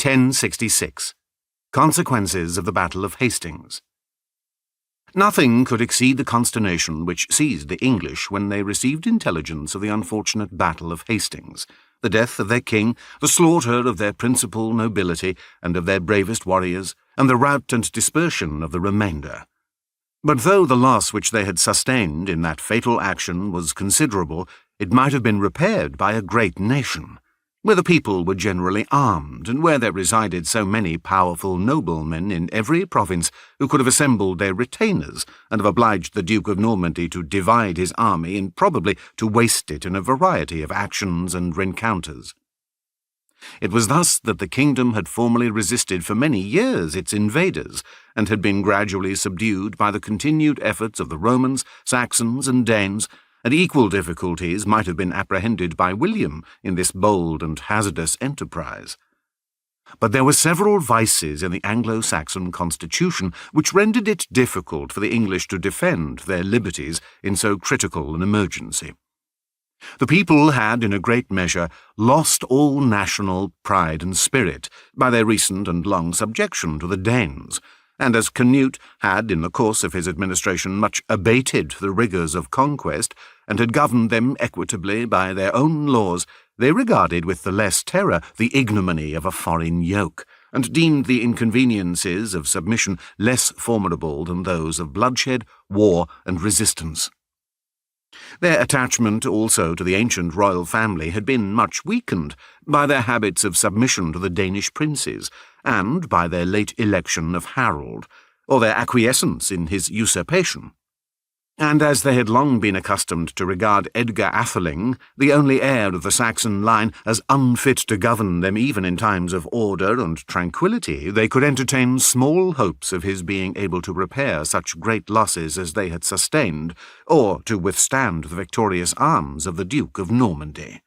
1066. Consequences of the Battle of Hastings. Nothing could exceed the consternation which seized the English when they received intelligence of the unfortunate Battle of Hastings, the death of their king, the slaughter of their principal nobility and of their bravest warriors, and the rout and dispersion of the remainder. But though the loss which they had sustained in that fatal action was considerable, it might have been repaired by a great nation, where the people were generally armed, and where there resided so many powerful noblemen in every province who could have assembled their retainers, and have obliged the Duke of Normandy to divide his army, and probably to waste it in a variety of actions and rencounters. It was thus that the kingdom had formerly resisted for many years its invaders, and had been gradually subdued by the continued efforts of the Romans, Saxons, and Danes, and equal difficulties might have been apprehended by William in this bold and hazardous enterprise. But there were several vices in the Anglo-Saxon constitution which rendered it difficult for the English to defend their liberties in so critical an emergency. The people had, in a great measure, lost all national pride and spirit by their recent and long subjection to the Danes, and as Canute had, in the course of his administration, much abated the rigours of conquest, and had governed them equitably by their own laws, they regarded with the less terror the ignominy of a foreign yoke, and deemed the inconveniences of submission less formidable than those of bloodshed, war, and resistance. Their attachment also to the ancient royal family had been much weakened by their habits of submission to the Danish princes, and by their late election of Harold, or their acquiescence in his usurpation. And as they had long been accustomed to regard Edgar Atheling, the only heir of the Saxon line, as unfit to govern them even in times of order and tranquillity, they could entertain small hopes of his being able to repair such great losses as they had sustained, or to withstand the victorious arms of the Duke of Normandy.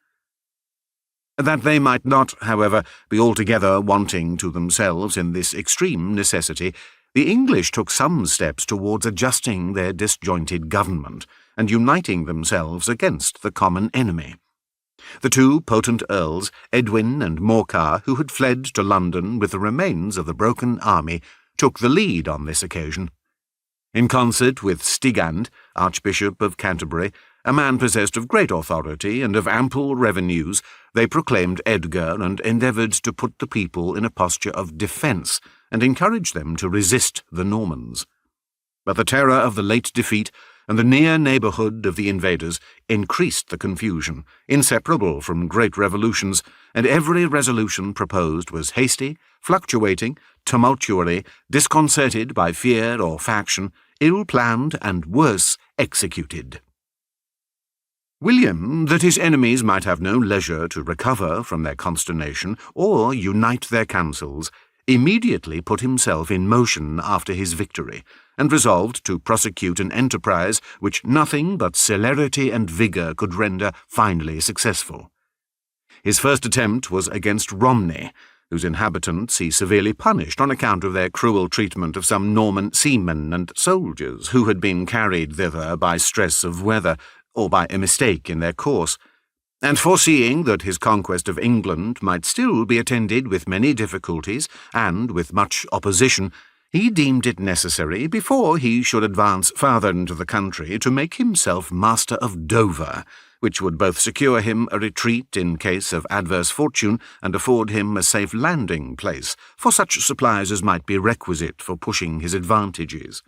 That they might not, however, be altogether wanting to themselves in this extreme necessity, the English took some steps towards adjusting their disjointed government, and uniting themselves against the common enemy. The two potent earls, Edwin and Morcar, who had fled to London with the remains of the broken army, took the lead on this occasion. In concert with Stigand, Archbishop of Canterbury, a man possessed of great authority and of ample revenues, they proclaimed Edgar and endeavoured to put the people in a posture of defence, and encourage them to resist the Normans. But the terror of the late defeat and the near neighbourhood of the invaders increased the confusion, inseparable from great revolutions, and every resolution proposed was hasty, fluctuating, tumultuary, disconcerted by fear or faction, ill-planned, and worse executed. William, that his enemies might have no leisure to recover from their consternation or unite their counsels, immediately put himself in motion after his victory, and resolved to prosecute an enterprise which nothing but celerity and vigour could render finally successful. His first attempt was against Romney, whose inhabitants he severely punished on account of their cruel treatment of some Norman seamen and soldiers who had been carried thither by stress of weather, or by a mistake in their course, and foreseeing that his conquest of England might still be attended with many difficulties and with much opposition, he deemed it necessary, before he should advance farther into the country, to make himself master of Dover, which would both secure him a retreat in case of adverse fortune and afford him a safe landing place for such supplies as might be requisite for pushing his advantages.